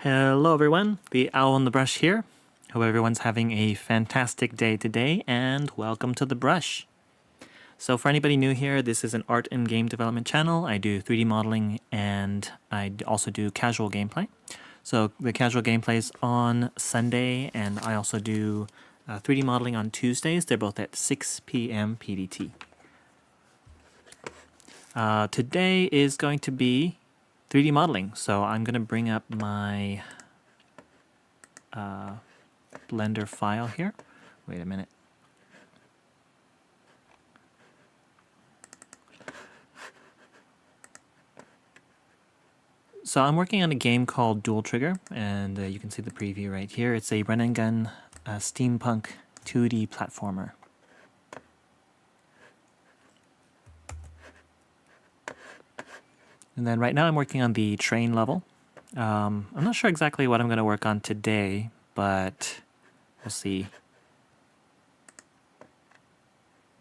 Hello everyone, the Owl on the Brush here. Hope everyone's having a fantastic day today, and welcome to the Brush. So for anybody new here, this is an art and game development channel. I do 3D modeling and I also do casual gameplay. So the casual gameplay is on Sunday, and I also do 3D modeling on Tuesdays. They're both at 6 p.m. PDT. Today is going to be 3D modeling, so I'm going to bring up my Blender file here. Wait a minute. So I'm working on a game called Duel Trigger, and you can see the preview right here. It's a run and gun steampunk 2D platformer. And then right now I'm working on the train level. I'm not sure exactly what I'm going to work on today, but we'll see.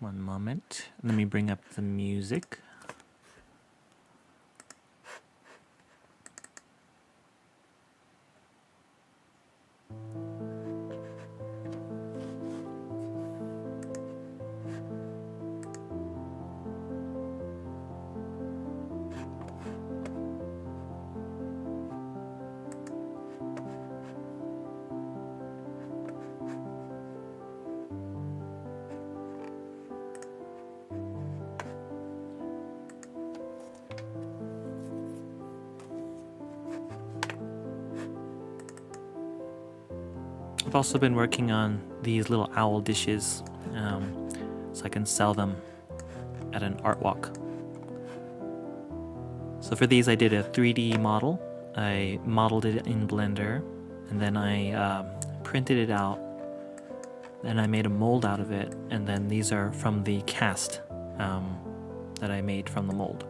One moment. Let me bring up the music. I've also been working on these little owl dishes so I can sell them at an art walk. So for these I did a 3D model. I modeled it in Blender, and then I printed it out, and I made a mold out of it, and then these are from the cast that I made from the mold.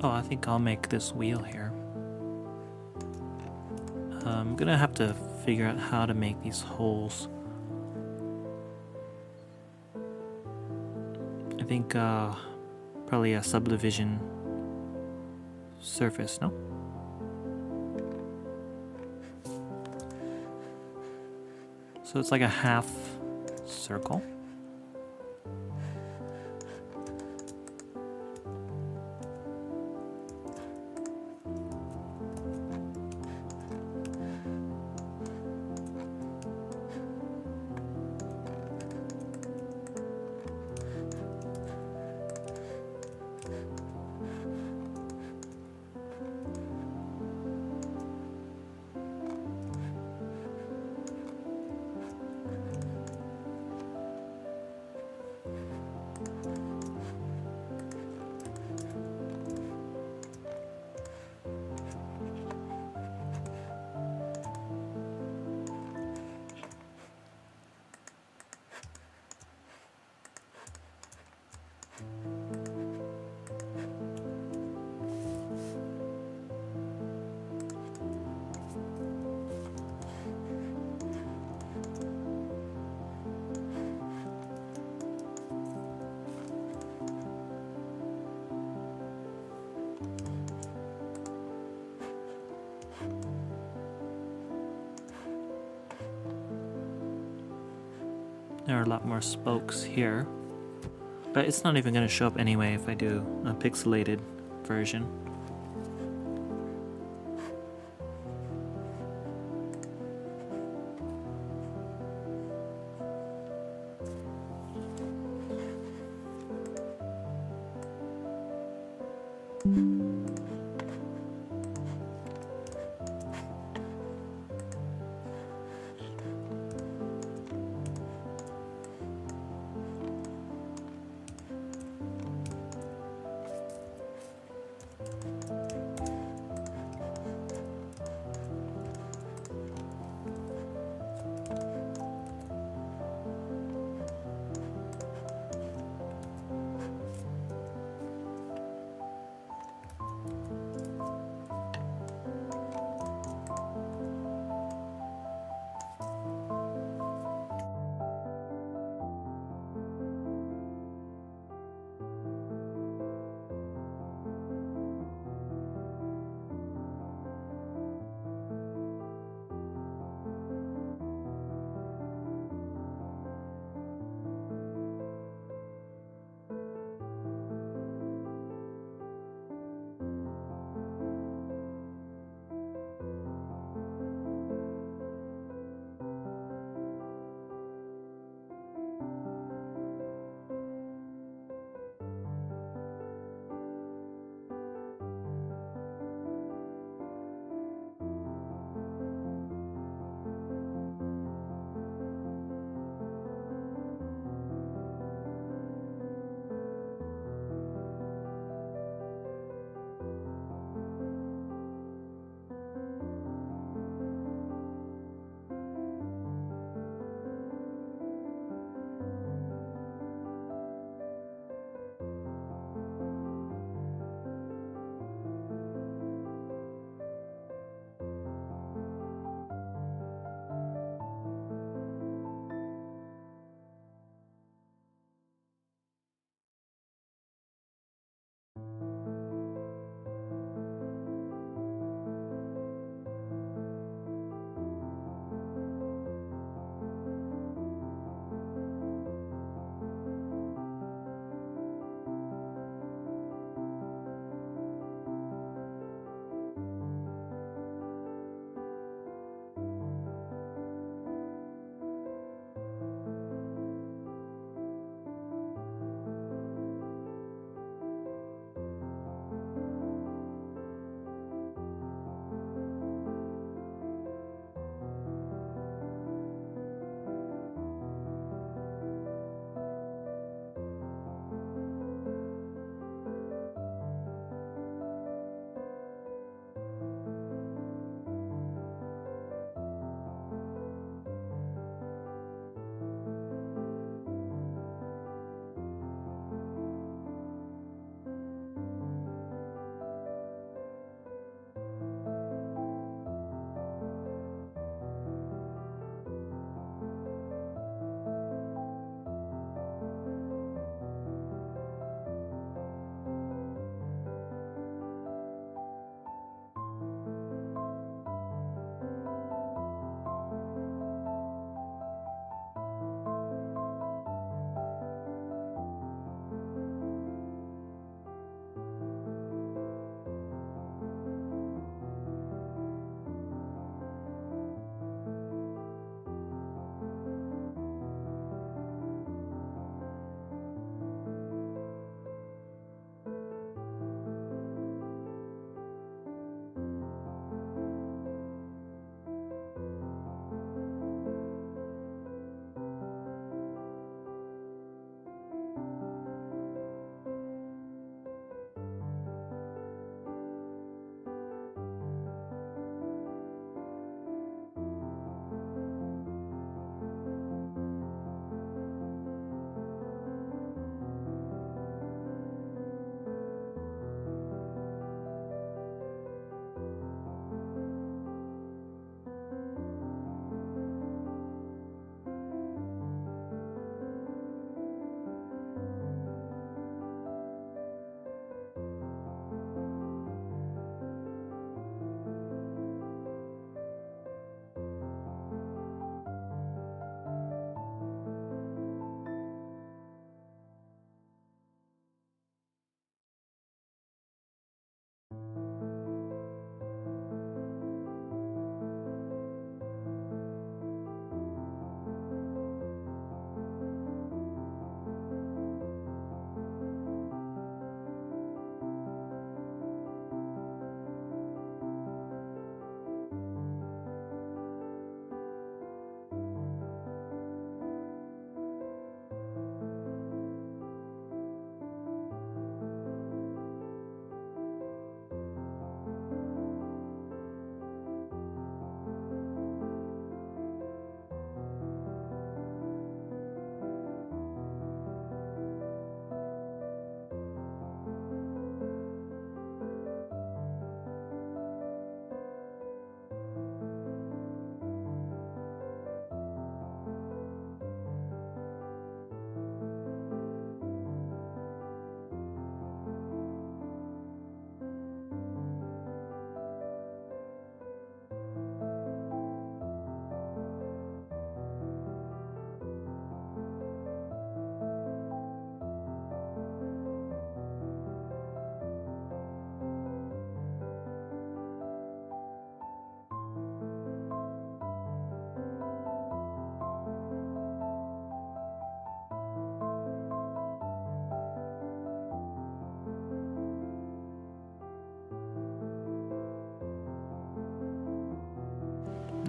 Oh, I think I'll make this wheel here. I'm gonna have to figure out how to make these holes. I think probably a subdivision surface, no? So it's like a half circle. There are a lot more spokes here, but it's not even going to show up anyway if I do a pixelated version.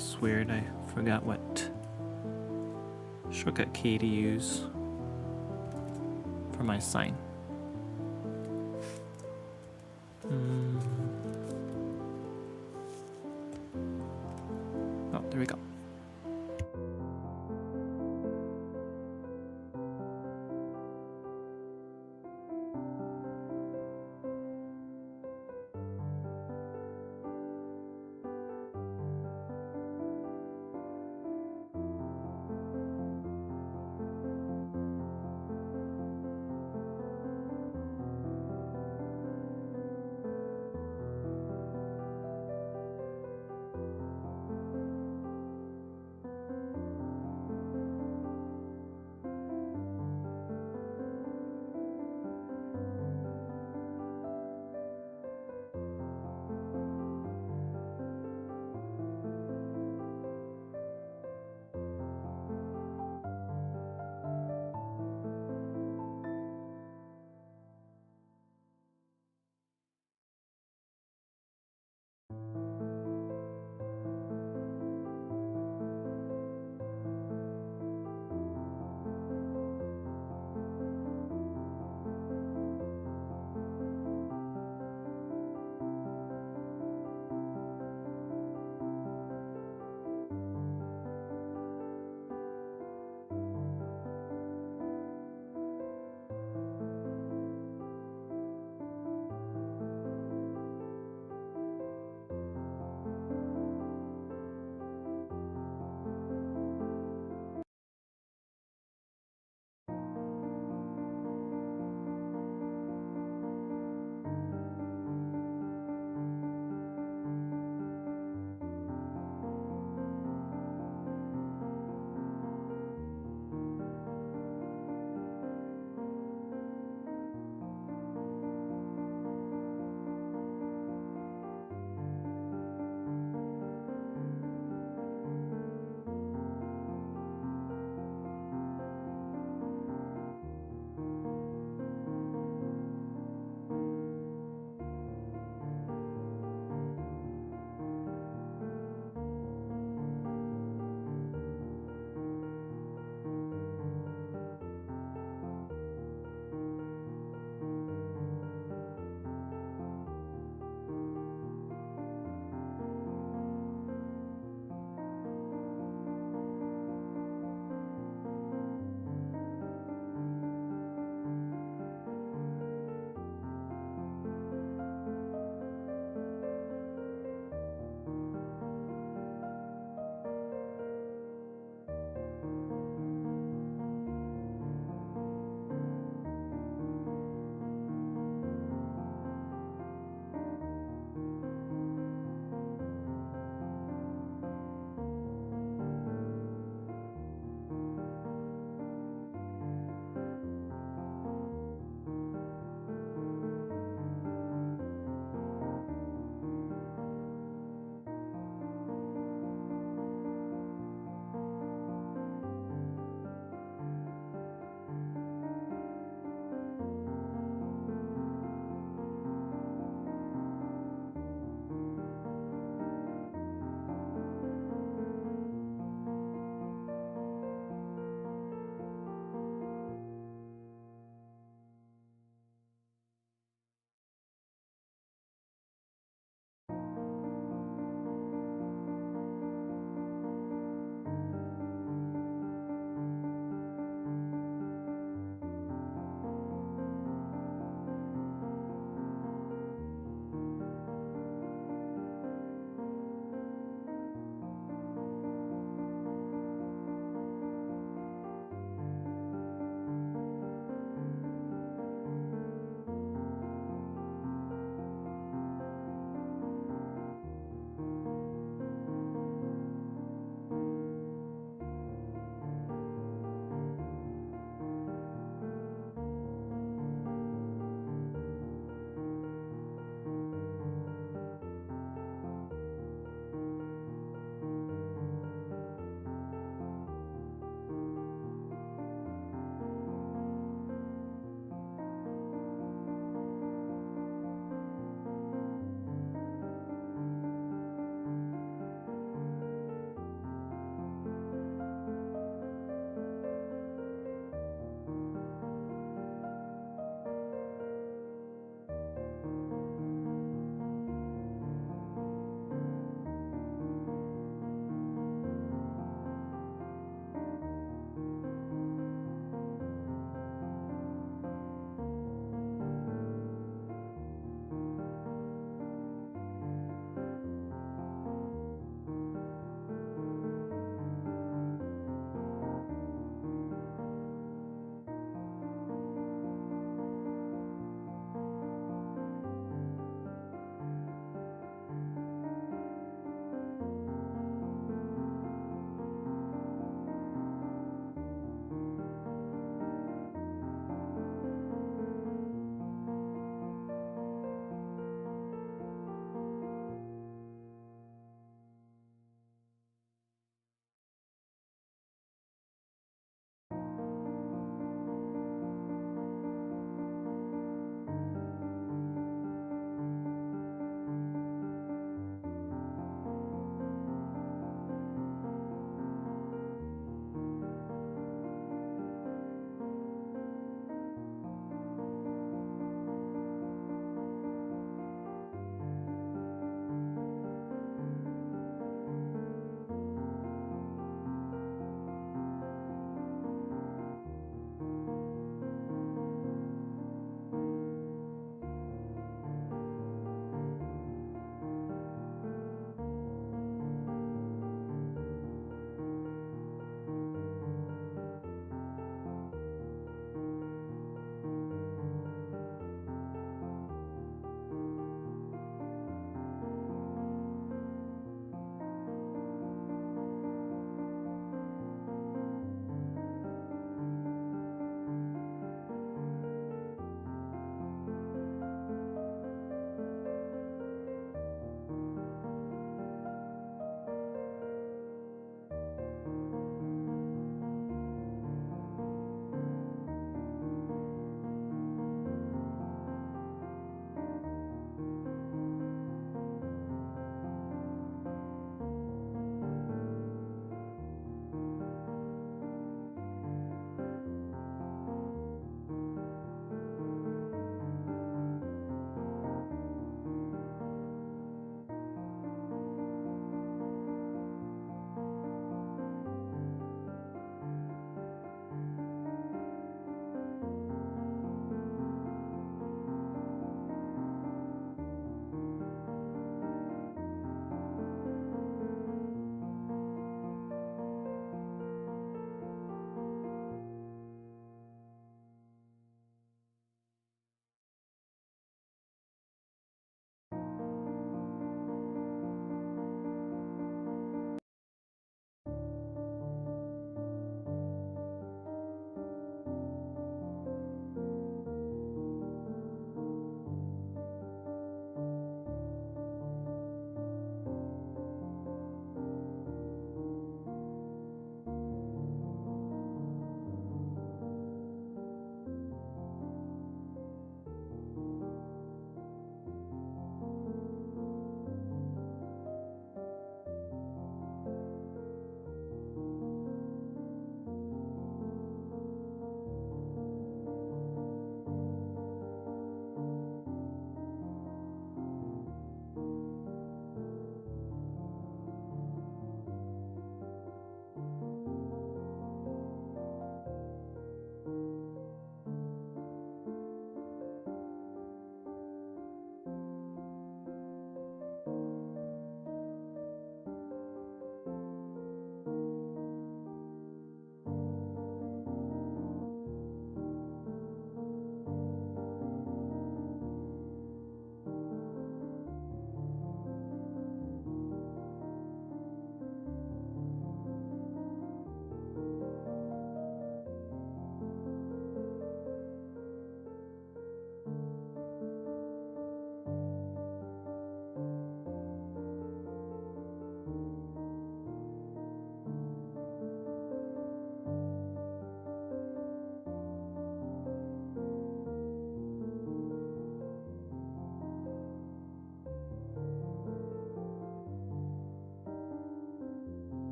sounds weird. I forgot what shortcut key to use for my sign. Oh, there we go.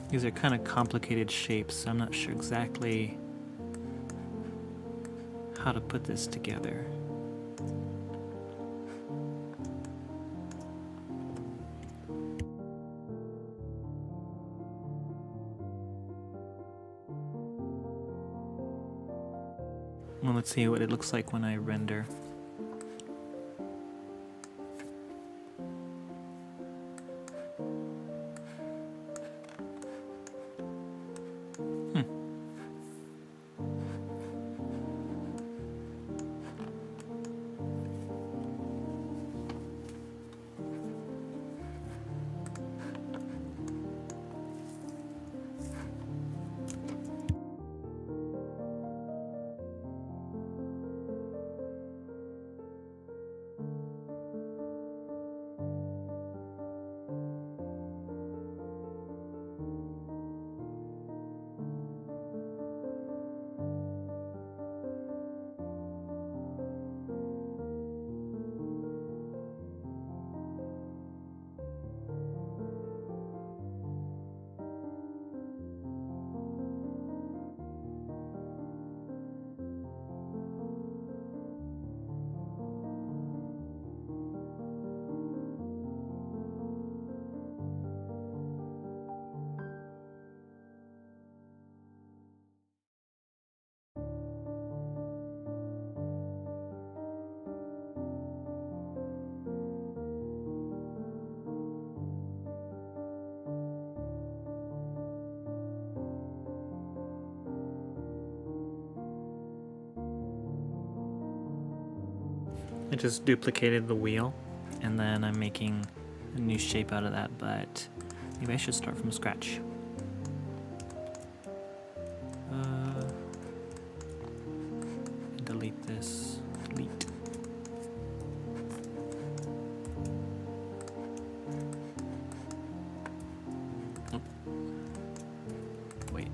These are kind of complicated shapes, so I'm not sure exactly how to put this together. Well, let's see what it looks like when I render. I just duplicated the wheel, and then I'm making a new shape out of that, but maybe I should start from scratch. Delete this. Delete. Oh. Wait.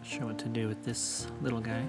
sure what to do with this little guy.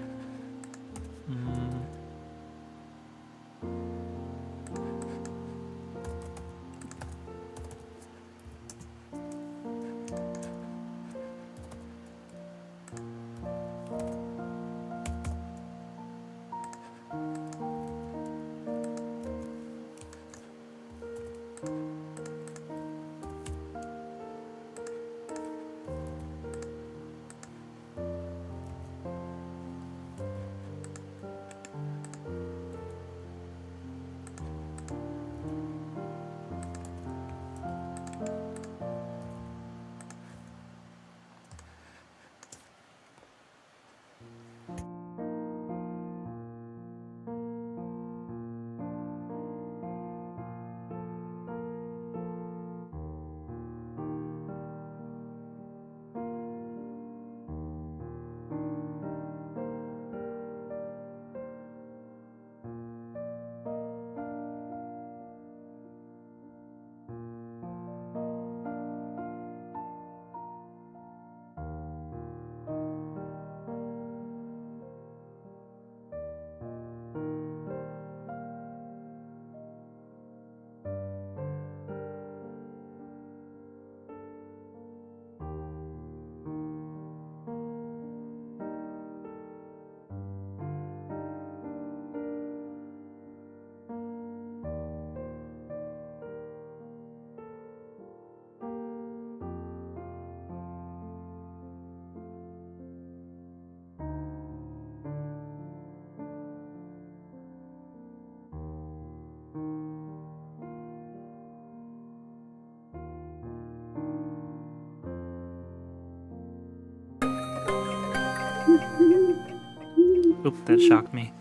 Oop, that shocked me.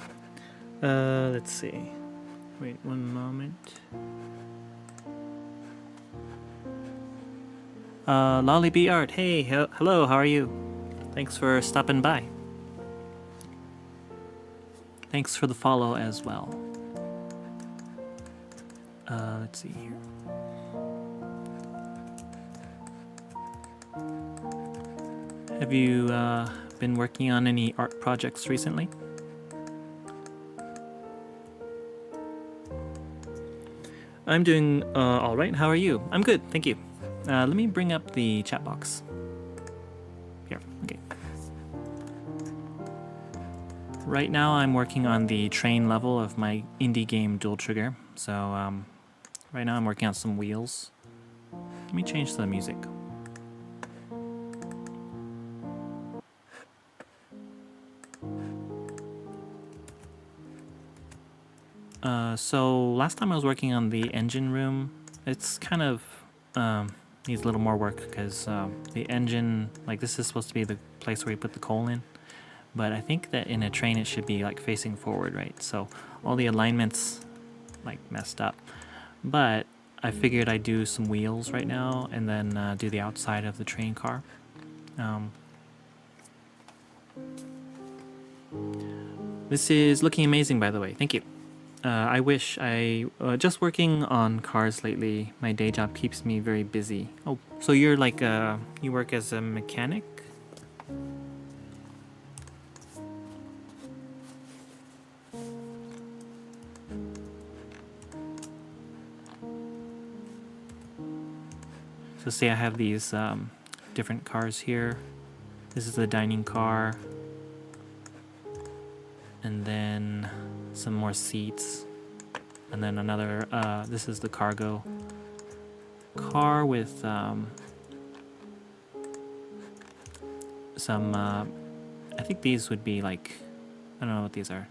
Let's see. Wait one moment. Lolly B Art, hey, hello, how are you? Thanks for stopping by. Thanks for the follow as well. Let's see here. Have you been working on any art projects recently? I'm doing alright, how are you? I'm good, thank you. Let me bring up the chat box. Here, okay. Right now I'm working on the train level of my indie game Dual Trigger. So right now I'm working on some wheels. Let me change the music. So last time I was working on the engine room. It's kind of needs a little more work because the engine, like this is supposed to be the place where you put the coal in. But I think that in a train it should be like facing forward, right? So all the alignments like messed up. But I figured I'd do some wheels right now and then do the outside of the train car. This is looking amazing, by the way. Thank you. I wish just working on cars lately, my day job keeps me very busy. Oh, so you're like, you work as a mechanic? So say I have these different cars here. This is the dining car. And then some more seats. And then another, this is the cargo car with some, I think these would be like, I don't know what these are.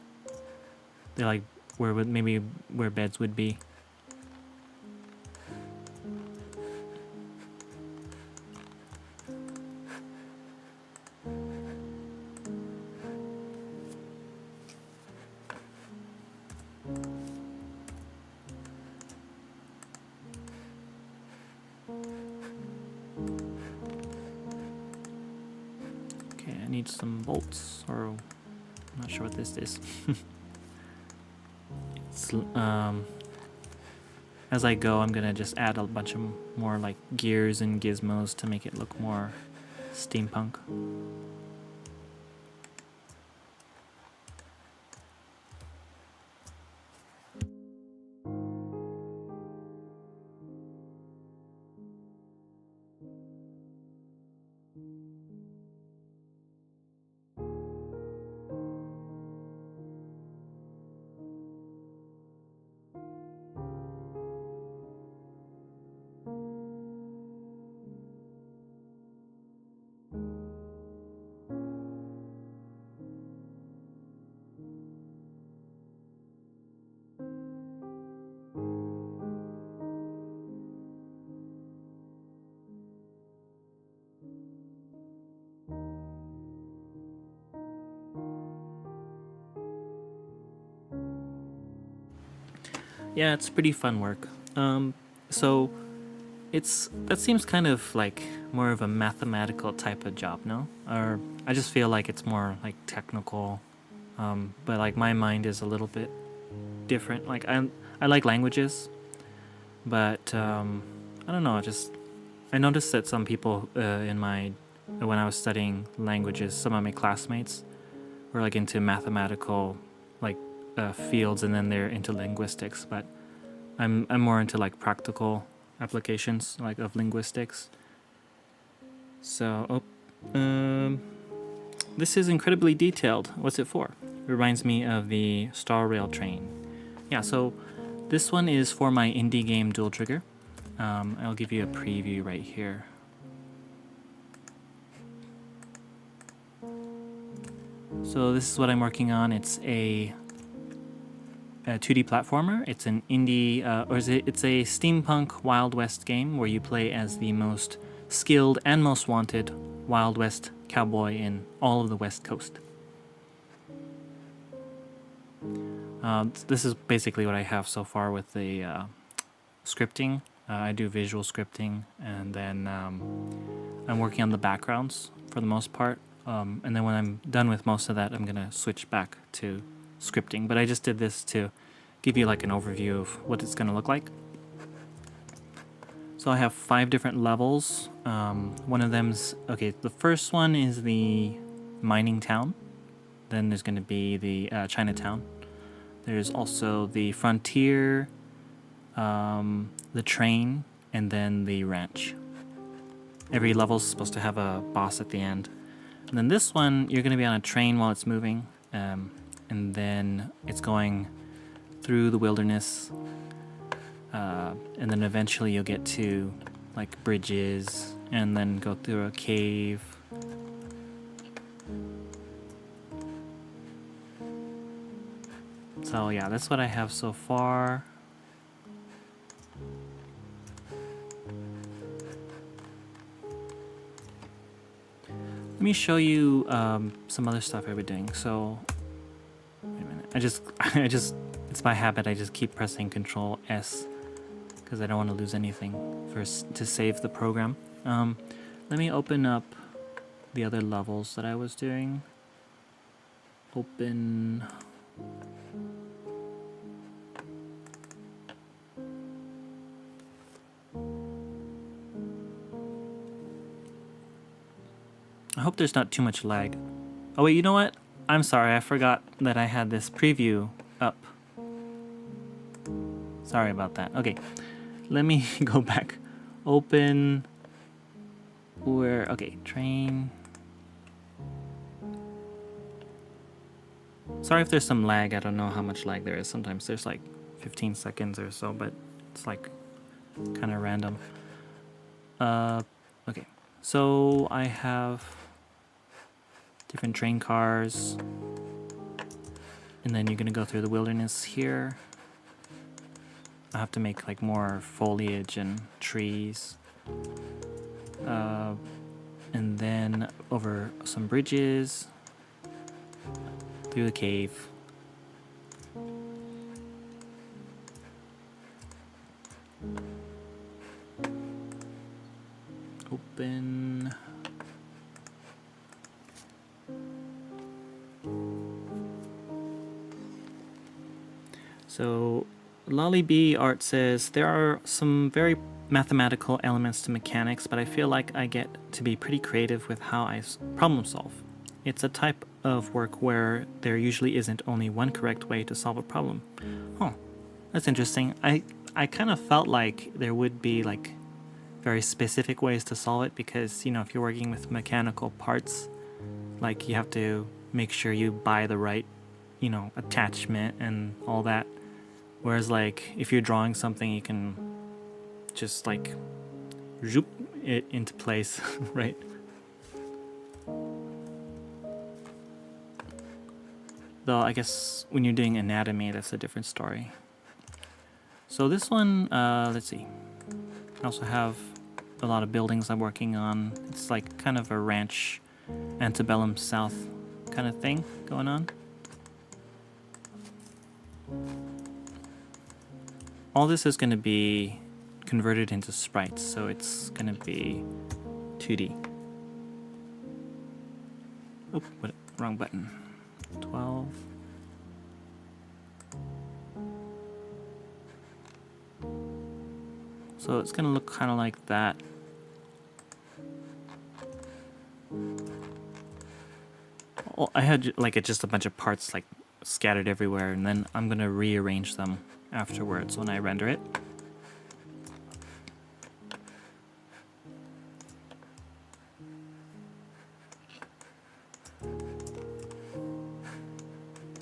They're like maybe where beds would be. Some bolts, or I'm not sure what this is. It's, as I go, I'm gonna just add a bunch of more like gears and gizmos to make it look more steampunk. Yeah, it's pretty fun work. So that seems kind of like more of a mathematical type of job, no? Or I just feel like it's more like technical. But like my mind is a little bit different. Like I like languages, but I don't know. I noticed that some people when I was studying languages, some of my classmates were like into mathematical like fields, and then they're into linguistics. But I'm more into like practical applications like of linguistics. So this is incredibly detailed. What's it for? It reminds me of the Star Rail train. Yeah, so this one is for my indie game Dual Trigger. I'll give you a preview right here. So this is what I'm working on. It's a 2D platformer. It's an indie, it's a steampunk Wild West game where you play as the most skilled and most wanted Wild West cowboy in all of the West Coast. This is basically what I have so far with the scripting. I do visual scripting, and then I'm working on the backgrounds for the most part. And then when I'm done with most of that, I'm going to switch back to scripting. But I just did this to give you like an overview of what it's going to look like. So I have 5 different levels. One of them's, okay, the first one is the mining town. Then there's going to be the Chinatown. There's also the frontier, the train, and then the ranch. Every level's supposed to have a boss at the end. And then this one, you're going to be on a train while it's moving, and then it's going through the wilderness, and then eventually you'll get to like bridges, and then go through a cave. So yeah, that's what I have so far. Let me show you some other stuff I've been doing. So, wait a minute. It's my habit. I just keep pressing Control S because I don't want to lose anything to save the program. Let me open up the other levels that I was doing. Open. I hope there's not too much lag. Oh wait, you know what? I'm sorry, I forgot that I had this preview up. Sorry about that. Okay, let me go back. Open. Okay, train. Sorry if there's some lag. I don't know how much lag there is. Sometimes there's like 15 seconds or so, but it's like kind of random. Okay, so I have different train cars, and then you're gonna go through the wilderness here. I have to make like more foliage and trees, and then over some bridges, through the cave. Open. So Lolly B Art says there are some very mathematical elements to mechanics, but I feel like I get to be pretty creative with how I problem solve. It's a type of work where there usually isn't only one correct way to solve a problem. Oh, that's interesting. I kind of felt like there would be like very specific ways to solve it, because, you know, if you're working with mechanical parts, like you have to make sure you buy the right, you know, attachment and all that. Whereas like if you're drawing something, you can just like zoop it into place, right? Though I guess when you're doing anatomy, that's a different story. So this one, let's see. I also have a lot of buildings I'm working on. It's like kind of a ranch, antebellum South kind of thing going on. all this is going to be converted into sprites, so it's going to be 2D. Oh, what? Wrong button. 12. So it's going to look kind of like that. Oh, I had like just a bunch of parts like scattered everywhere, and then I'm going to rearrange them afterwards when I render it.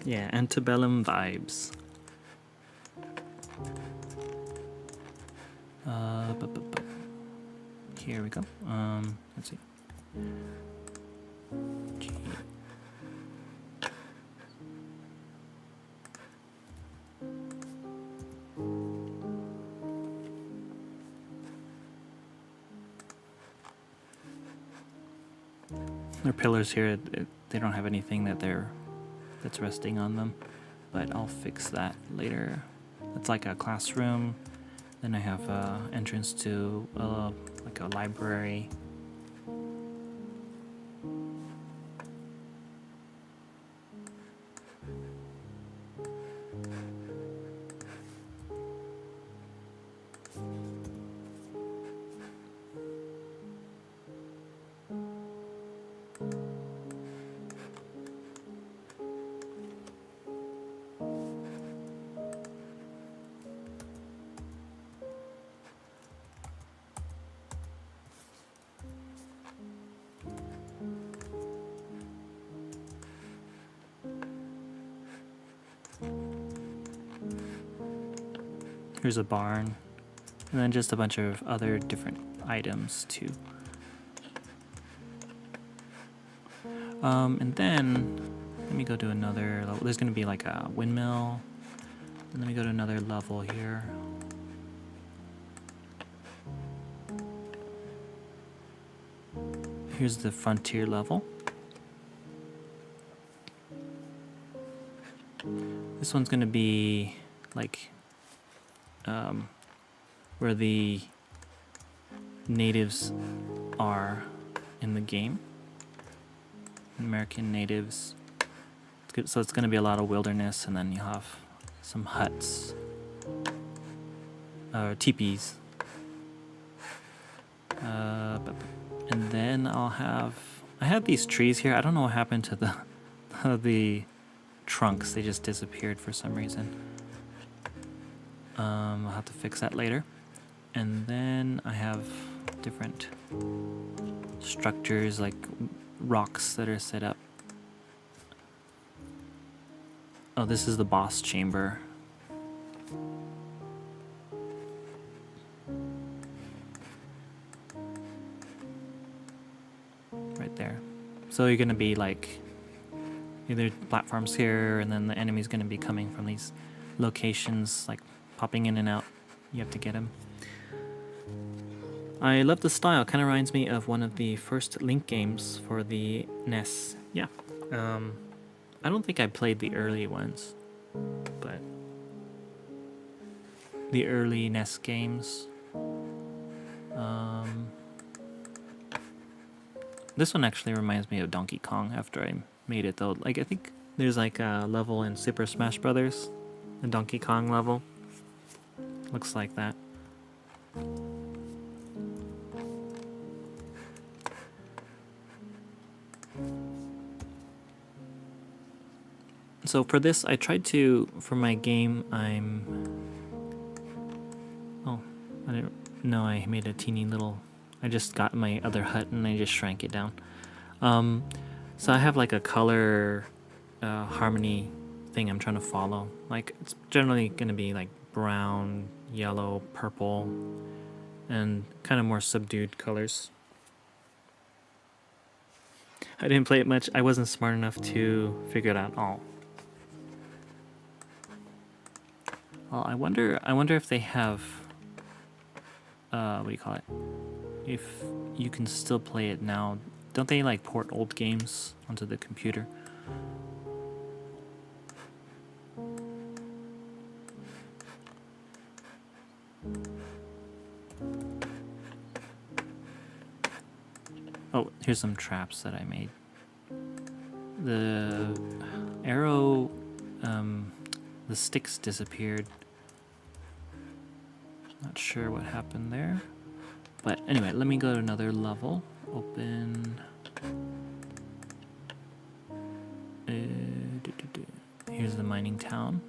Yeah, antebellum vibes. Here we go. Let's see. G. Their pillars here, they don't have anything that's resting on them, but I'll fix that later. It's like a classroom. Then I have entrance to like a library. Here's a barn, and then just a bunch of other different items too. And then let me go to another level. There's going to be like a windmill. And let me go to another level here. Here's the frontier level. This one's going to be like where the natives are in the game. American natives. It's good. So it's going to be a lot of wilderness, and then you have some huts, teepees. And then I have these trees here. I don't know what happened to the trunks. They just disappeared for some reason. I'll have to fix that later. And then I have different structures like rocks that are set up. Oh, this is the boss chamber. Right there. So you're gonna be like either platforms here, and then the enemy's gonna be coming from these locations, like popping in and out. You have to get him. I love the style. Kind of reminds me of one of the first Link games for the NES. Yeah. I don't think I played the early ones, but the early NES games. This one actually reminds me of Donkey Kong after I made it though. Like I think there's like a level in Super Smash Brothers, the Donkey Kong level. Looks like that. So for this, I tried to, for my game, I made a teeny little, I just got my other hut and I just shrank it down. So I have like a color harmony thing I'm trying to follow. Like it's generally going to be like brown, yellow, purple, and kind of more subdued colors. I didn't play it much. I wasn't smart enough to figure it out all. Well, I wonder if they have, what do you call it? If you can still play it now. Don't they like port old games onto the computer? Oh, here's some traps that I made. The arrow, the sticks disappeared. Not sure what happened there. But anyway, let me go to another level. Open. Here's the mining town.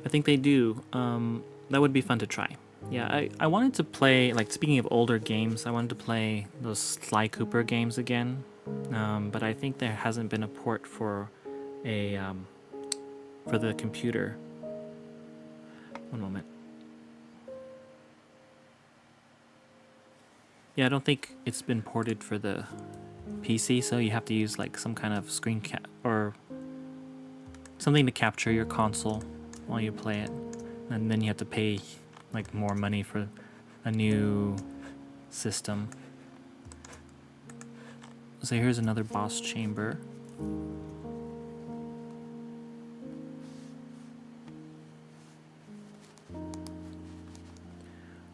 I think they do. That would be fun to try. Yeah, I wanted to play, like, speaking of older games, I wanted to play those Sly Cooper games again. But I think there hasn't been a port for for the computer. One moment. Yeah, I don't think it's been ported for the PC, so you have to use like some kind of screen cap or something to capture your console while you play it, and then you have to pay like more money for a new system. So here's another boss chamber.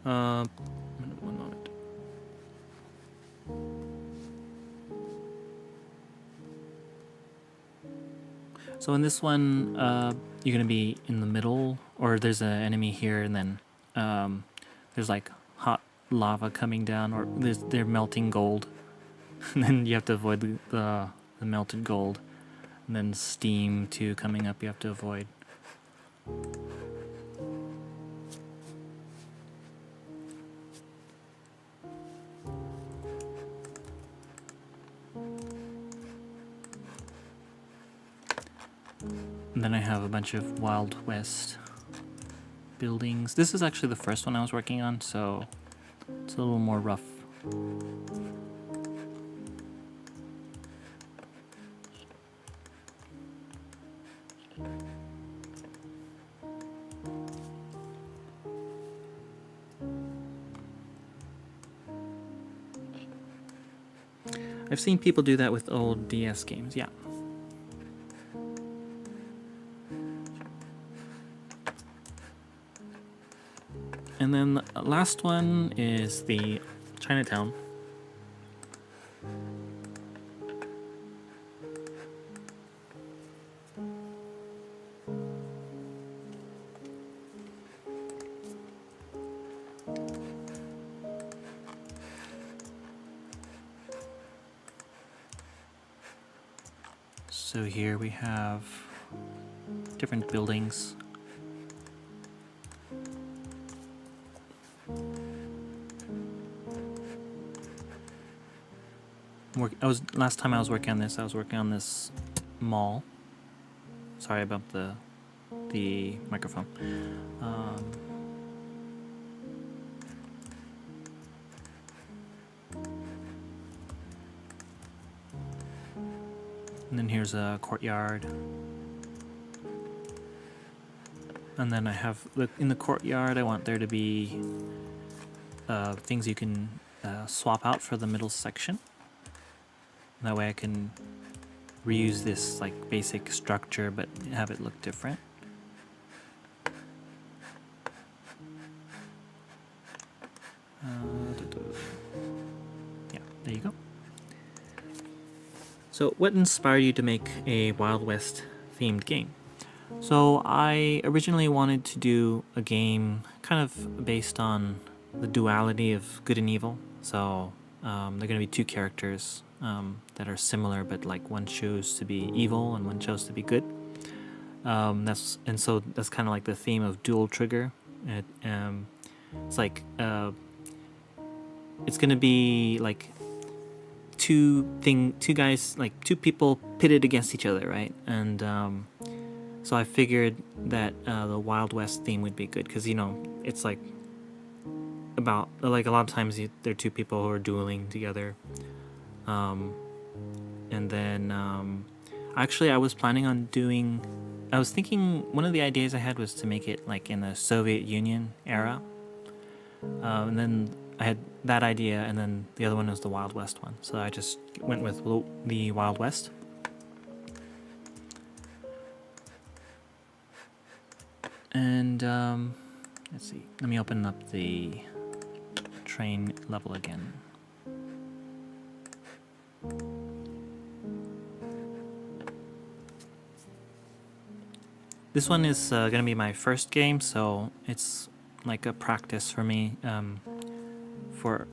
One moment. So in this one, you're gonna be in the middle, or there's an enemy here, and then there's like hot lava coming down, or they're melting gold, and then you have to avoid the melted gold, and then steam too coming up. You have to avoid. And then I have a bunch of Wild West buildings. This is actually the first one I was working on, so it's a little more rough. I've seen people do that with old DS games, yeah. And then the last one is the Chinatown. So here we have different buildings. Last time I was working on this, I was working on this mall. Sorry about the microphone. And then here's a courtyard. And then I have, in the courtyard, I want there to be things you can swap out for the middle section. That way I can reuse this like basic structure but have it look different. Yeah, there you go. So what inspired you to make a Wild West themed game? So I originally wanted to do a game kind of based on the duality of good and evil. So there are going to be two characters that are similar, but like one chose to be evil and one chose to be good. So that's kind of like the theme of Dual Trigger. It's like it's going to be like two guys, like two people pitted against each other, right? And so I figured that the Wild West theme would be good because, you know, it's like about, like, a lot of times there are two people who are dueling together. And then actually I was planning on I was thinking one of the ideas I had was to make it like in the Soviet Union era. And then I had that idea, and then the other one was the Wild West one. So I just went with the Wild West. And let's see, let me open up the train level again. This one is gonna be my first game, so it's like a practice for me for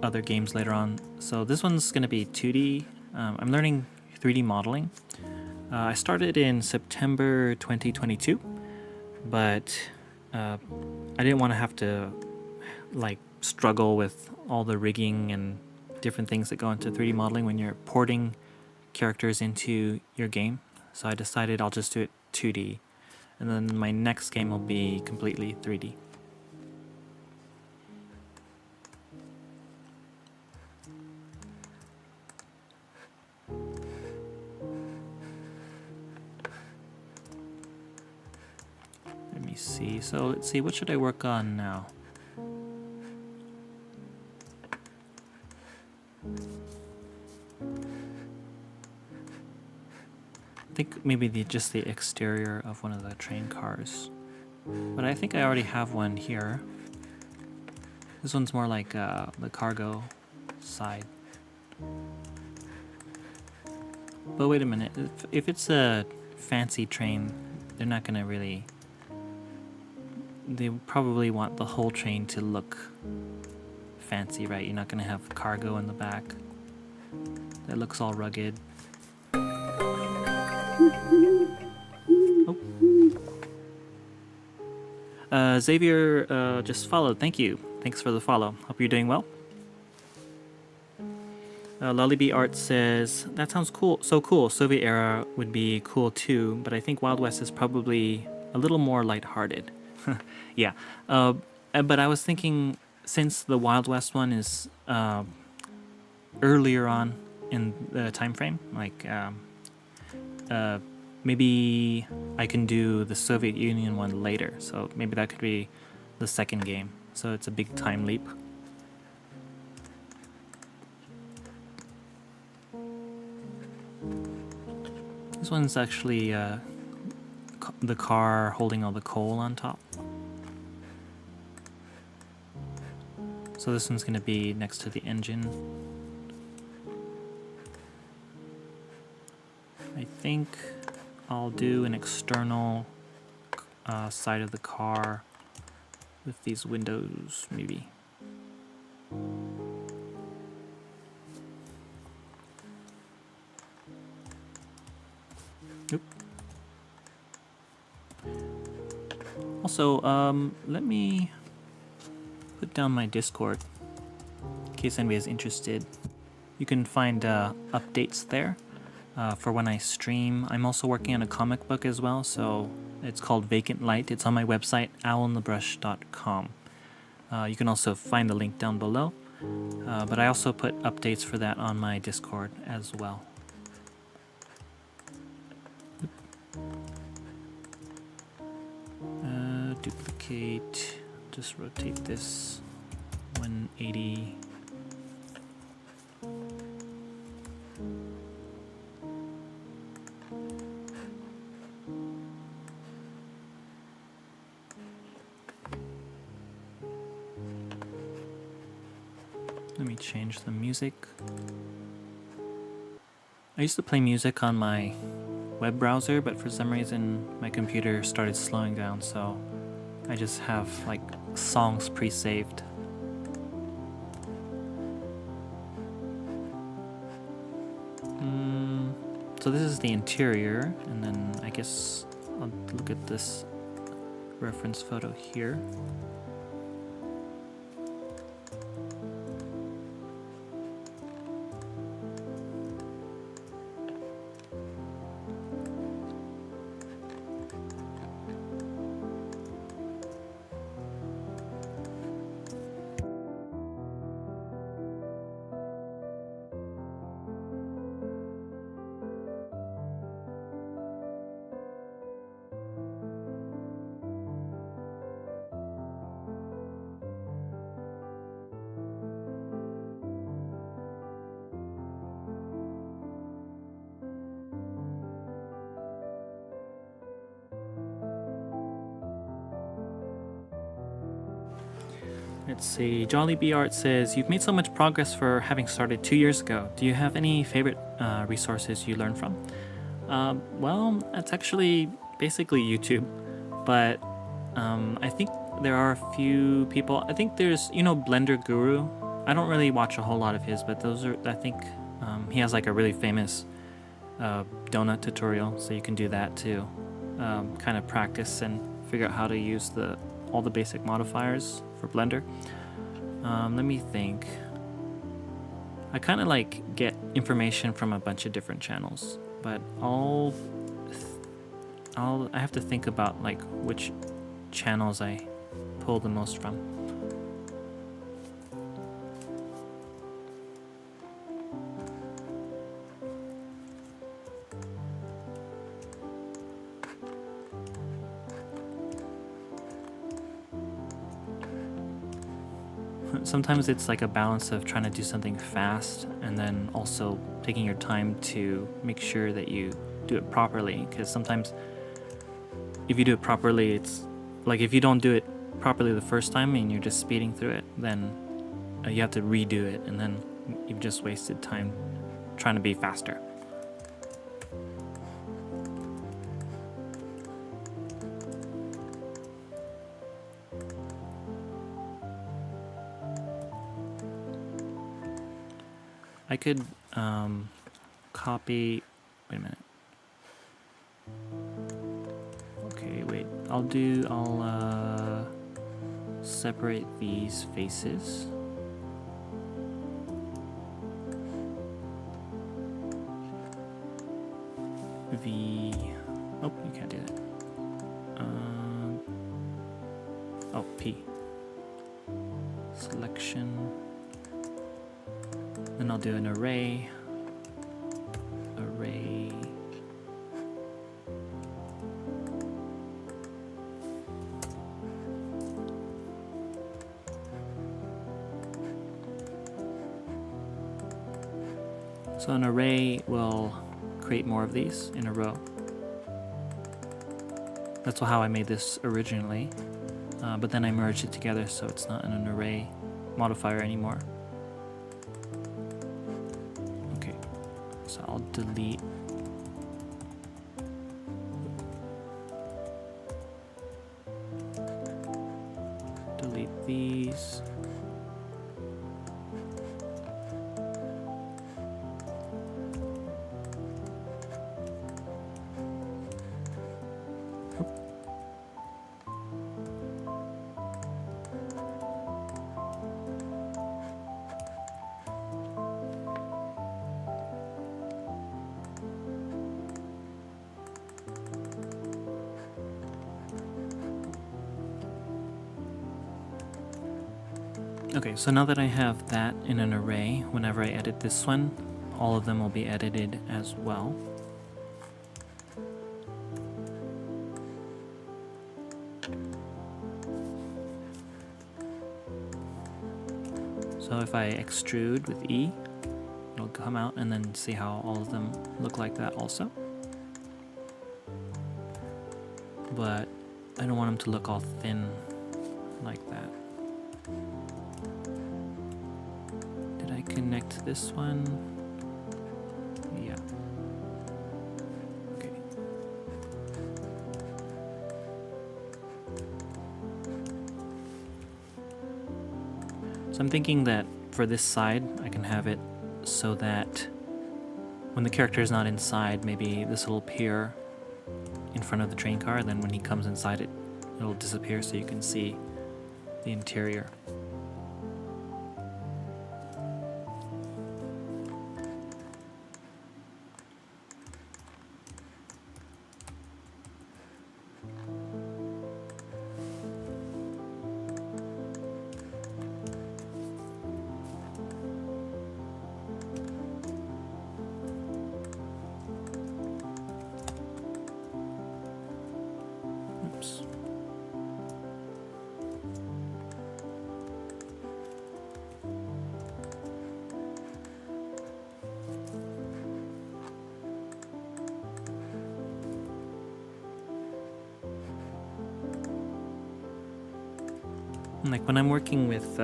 other games later on. So this one's gonna be 2D. I'm learning 3D modeling. I started in September 2022, but I didn't want to have to like struggle with all the rigging and different things that go into 3D modeling when you're porting characters into your game. So I decided I'll just do it 2D, and then my next game will be completely 3D. Let me see. So let's see, what should I work on now? I think maybe just the exterior of one of the train cars. But I think I already have one here. This one's more like the cargo side. But wait a minute, if it's a fancy train, they're not gonna really... They probably want the whole train to look fancy, right? You're not gonna have cargo in the back that looks all rugged. Oh. Xavier just followed. Thank you. Thanks for the follow. Hope you're doing well. Lullybee Art says, that sounds cool. So cool. Soviet era would be cool too, but I think Wild West is probably a little more lighthearted. Yeah. But I was thinking, since the Wild West one is earlier on in the time frame, like maybe I can do the Soviet Union one later. So maybe that could be the second game. So it's a big time leap. This one's actually the car holding all the coal on top. So this one's going to be next to the engine. I think I'll do an external side of the car with these windows, maybe. Oop. Also, let me put down my Discord in case anybody is interested. You can find updates there for when I stream. I'm also working on a comic book as well, so it's called Vacant Light. It's on my website, owlandthebrush.com. You can also find the link down below, but I also put updates for that on my Discord as well. Duplicate, just rotate this 180. Let me change the music. I used to play music on my web browser, but for some reason my computer started slowing down, so I just have like songs pre-saved. So this is the interior, and then I guess I'll look at this reference photo here. Let's see. Jolly Bee Art says, you've made so much progress for having started 2 years ago. Do you have any favorite resources you learned from? Well, it's actually basically YouTube, but I think there are a few people. I think there's, Blender Guru. I don't really watch a whole lot of his, but those are, I think he has like a really famous donut tutorial, so you can do that to kind of practice and figure out how to use all the basic modifiers for Blender. Let me think. I kind of like get information from a bunch of different channels, but I have to think about like which channels I pull the most from. Sometimes it's like a balance of trying to do something fast and then also taking your time to make sure that you do it properly, because sometimes if you do it properly, it's like if you don't do it properly the first time and you're just speeding through it, then you have to redo it, and then you've just wasted time trying to be faster. I could copy, wait a minute. Okay, wait, I'll separate these faces. Oh, you can't do that. Oh, P. Selection. Then I'll do an array. So an array will create more of these in a row. That's how I made this originally, but then I merged it together so it's not an array modifier anymore. Okay, so I'll delete these. Okay, so now that I have that in an array, whenever I edit this one, all of them will be edited as well. So if I extrude with E, it'll come out and then see how all of them look like that also. But I don't want them to look all thin like that. Did I connect this one? Yeah. Okay. So I'm thinking that for this side, I can have it so that when the character is not inside, maybe this will appear in front of the train car, and then when he comes inside it, it'll disappear so you can see the interior. Like when I'm working with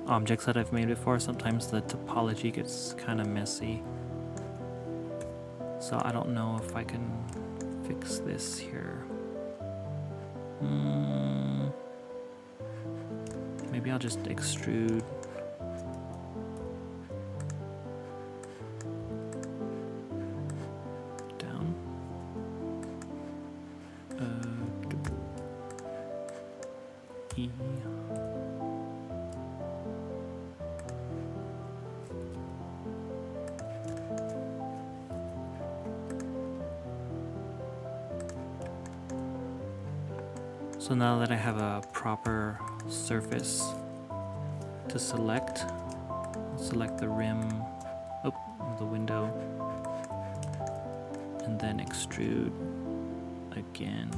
objects that I've made before, sometimes the topology gets kind of messy. So I don't know if I can fix this here. Maybe I'll just extrude. Down. E. So now that I have a proper surface to select, I'll select the rim of the window and then extrude again.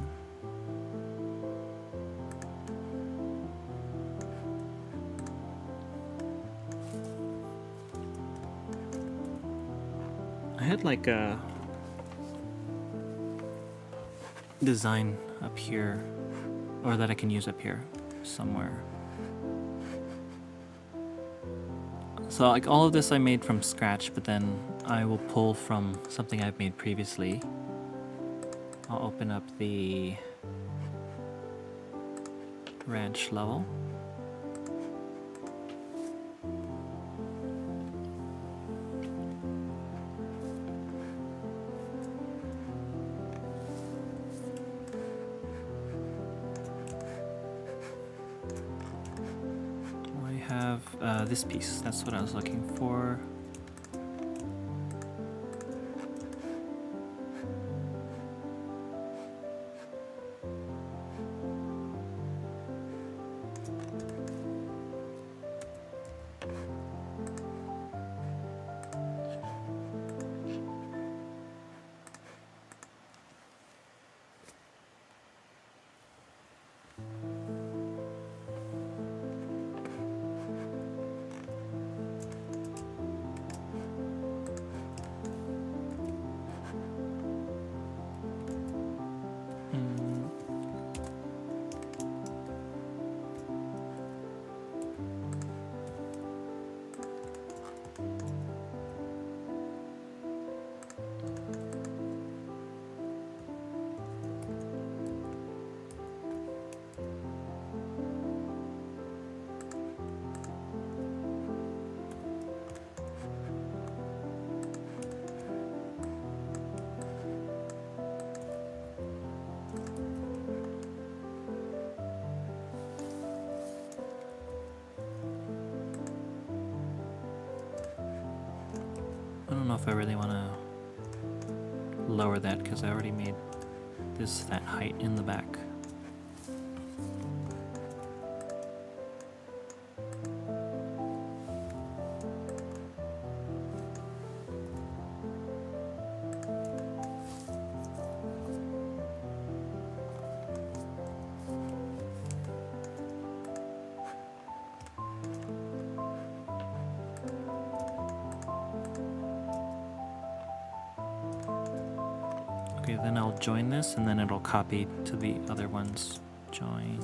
I had like a design up here, or that I can use up here somewhere. So like all of this I made from scratch, but then I will pull from something I've made previously. I'll open up the ranch level. This piece, that's what I was looking for. I don't know if I really want to lower that because I already made this that height in the back. Okay, then I'll join this and then it'll copy to the other ones. Join.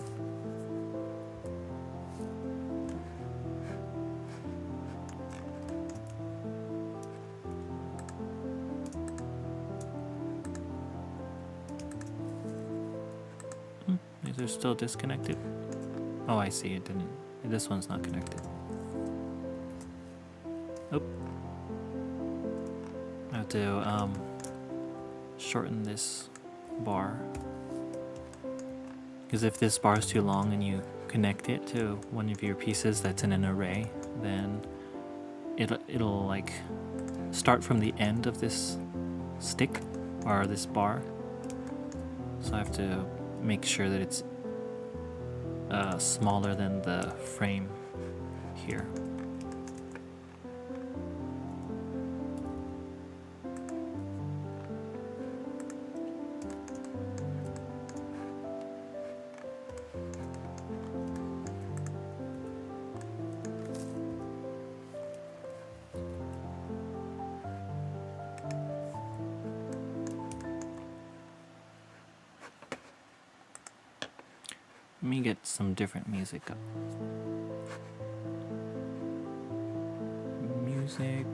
These are still disconnected. Oh, I see, it didn't. This one's not connected. Oh. I have to shorten this bar, because if this bar is too long and you connect it to one of your pieces that's in an array, then it'll like start from the end of this stick or this bar. So I have to make sure that it's smaller than the frame here. me get some different music up. Music.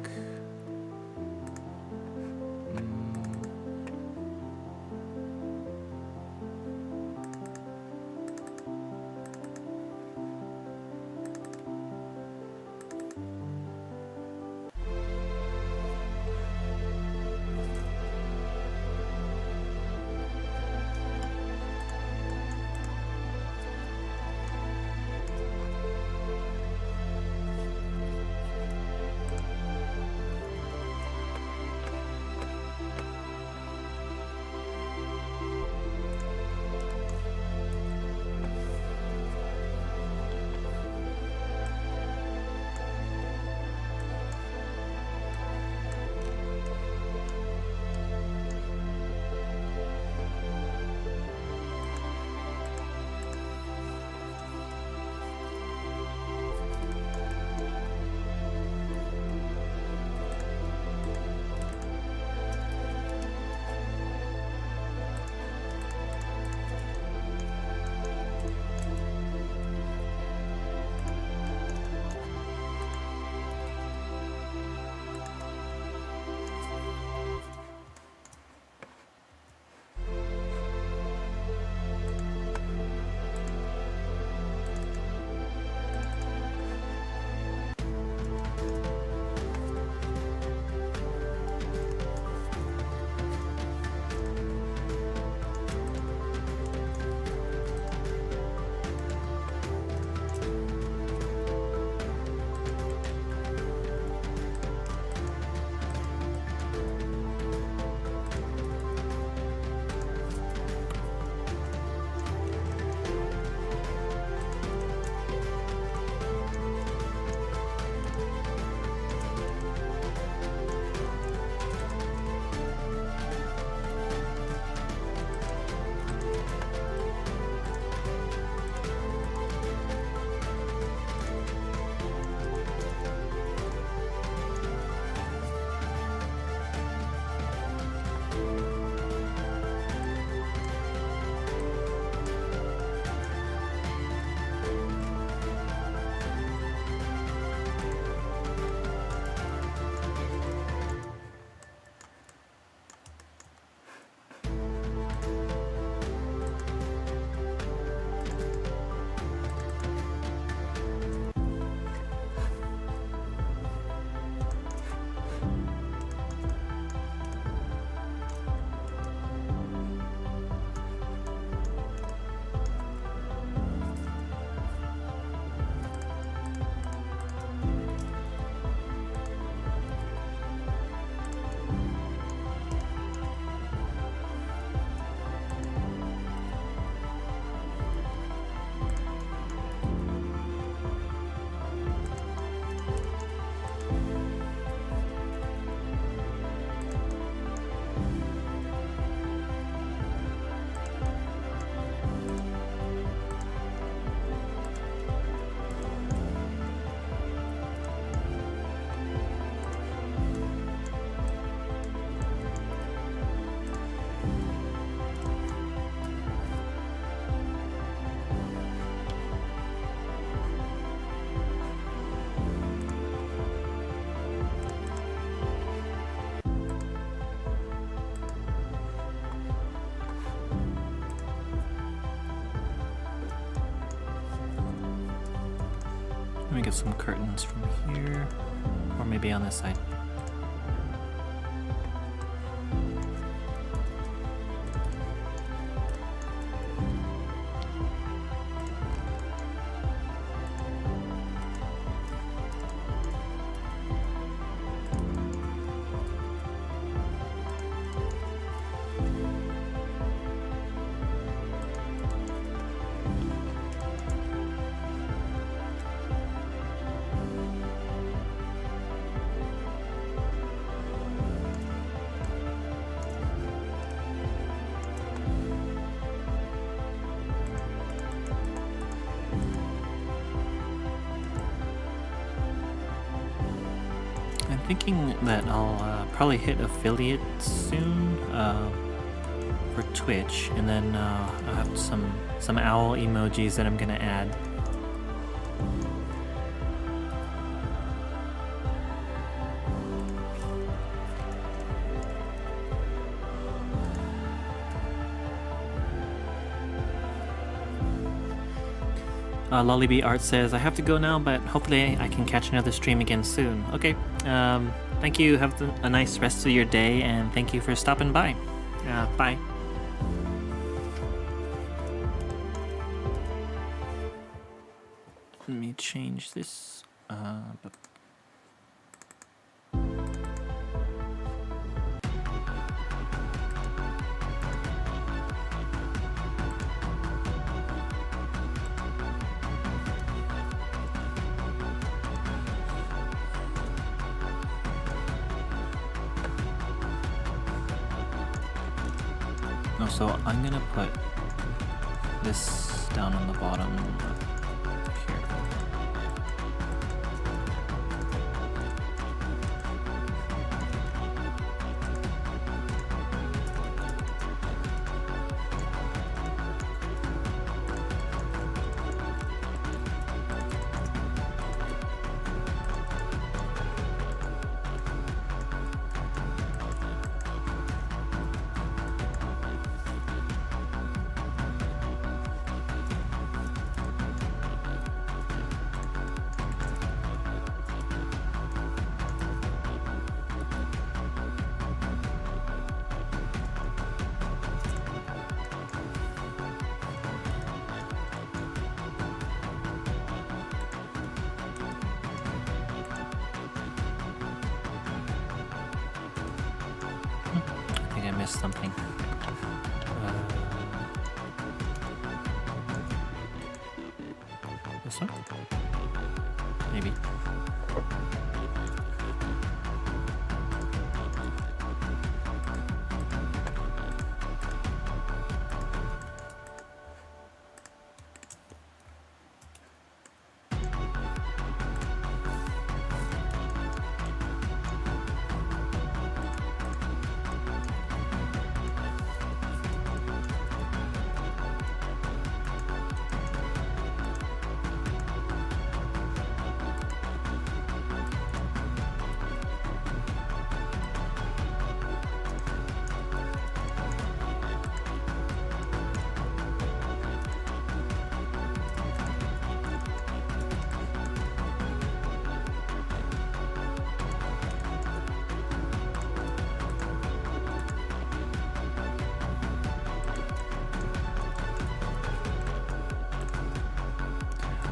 Let me get some curtains from here, or maybe on this side. Thinking that I'll probably hit affiliate soon for Twitch, and then I'll have some some owl emojis that I'm gonna add. Lullybee Art says, I have to go now, but hopefully I can catch another stream again soon. Okay, thank you. Have a nice rest of your day, and thank you for stopping by. Bye. Let me change this. So I'm gonna put this down on the bottom here. Something. This one? Maybe.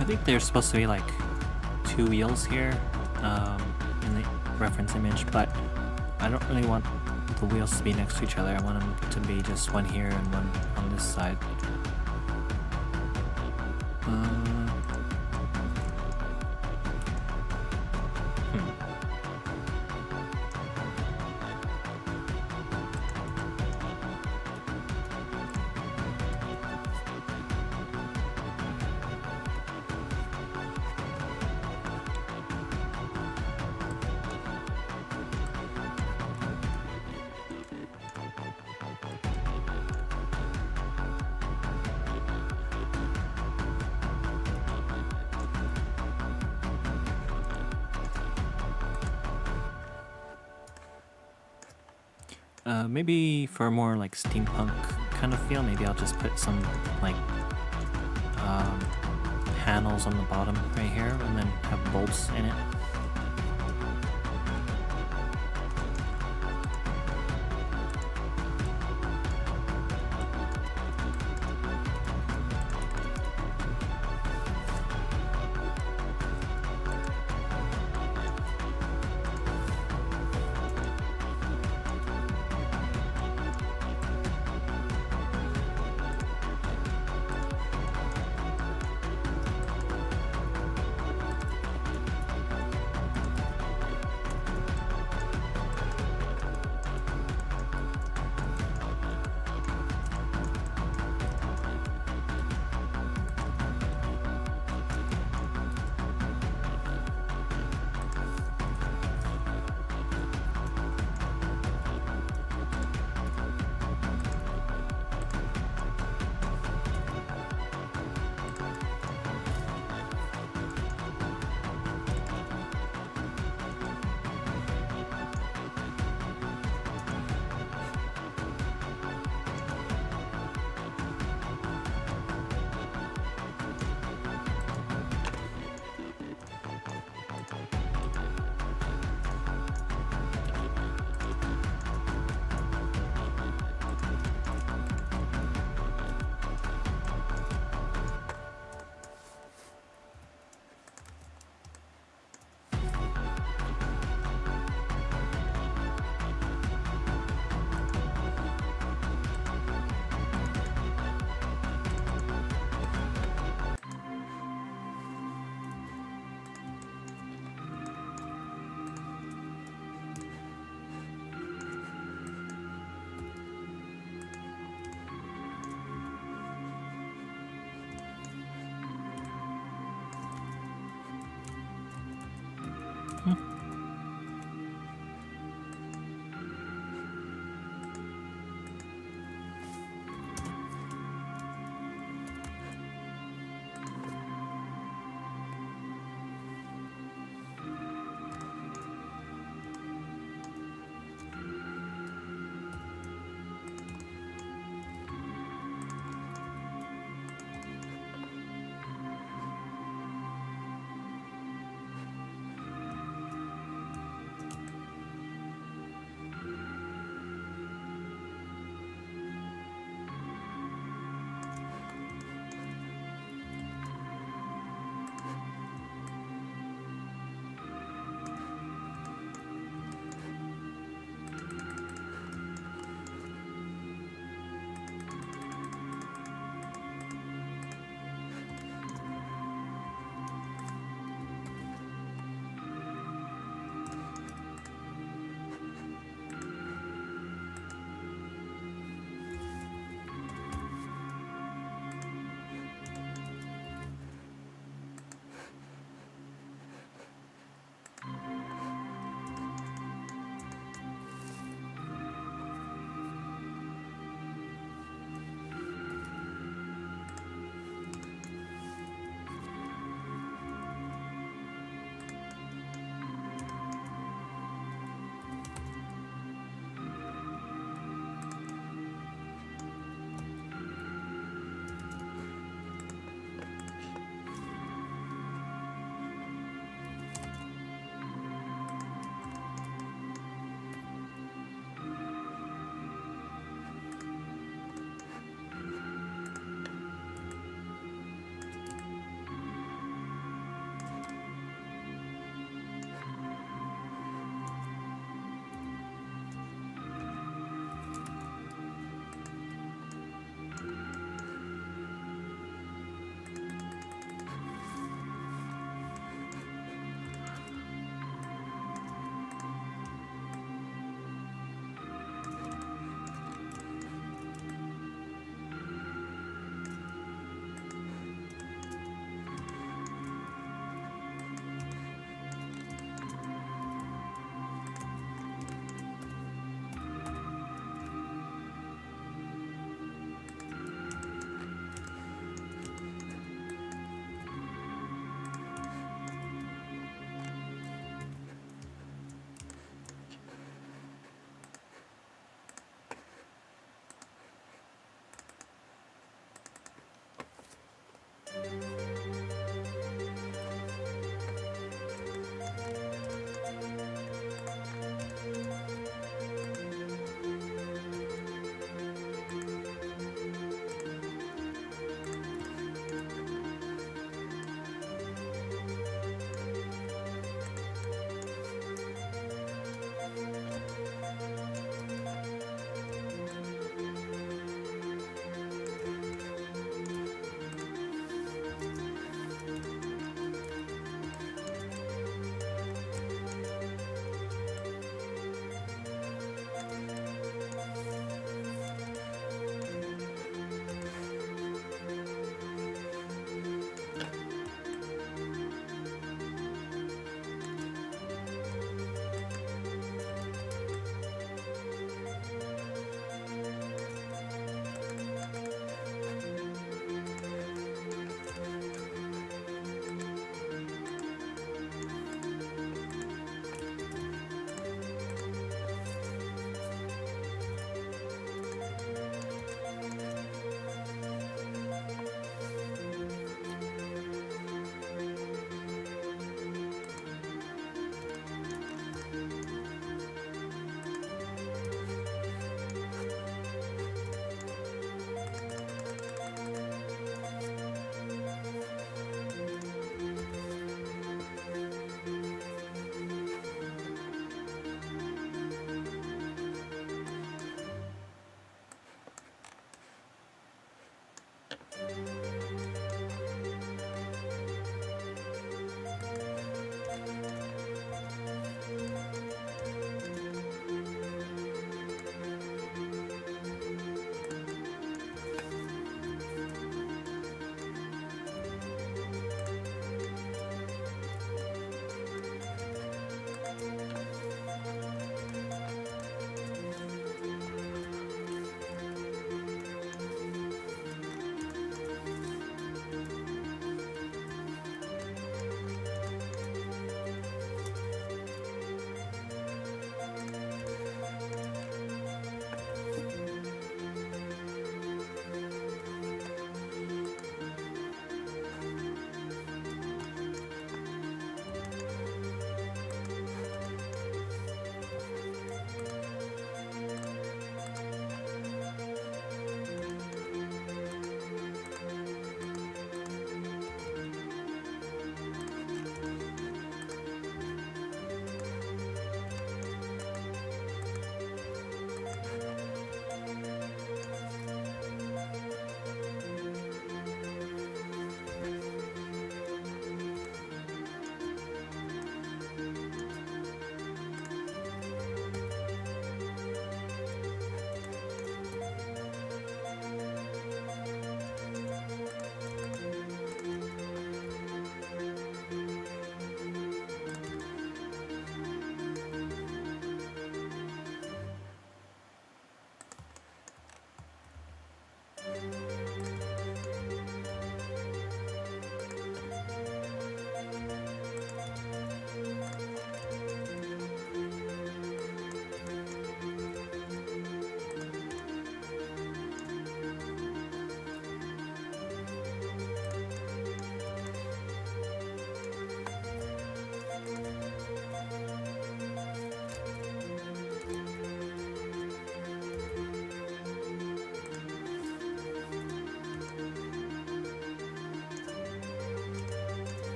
I think there's supposed to be like 2 wheels here in the reference image, but I don't really want the wheels to be next to each other. I want them to be just one here and one on this side. Maybe for a more like steampunk kind of feel, maybe I'll just put some like panels on the bottom right here and then have bolts in it.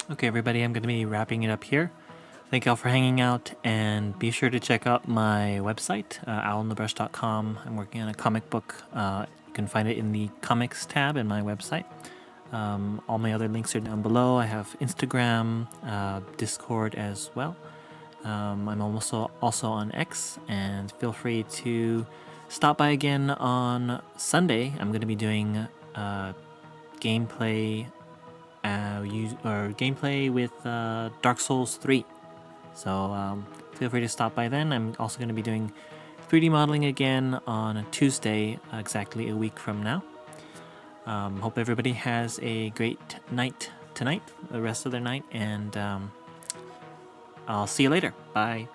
Okay, everybody, I'm going to be wrapping it up here. Thank y'all for hanging out, and be sure to check out my website, owlonthebrush.com. I'm working on a comic book. You can find it in the comics tab in my website. All my other links are down below. I have Instagram, Discord as well. I'm also on X, and feel free to stop by again on Sunday. I'm going to be doing gameplay gameplay with Dark Souls 3. So feel free to stop by then. I'm also going to be doing 3D modeling again on a Tuesday, exactly a week from now. Hope everybody has a great night tonight, the rest of their night, and I'll see you later. Bye.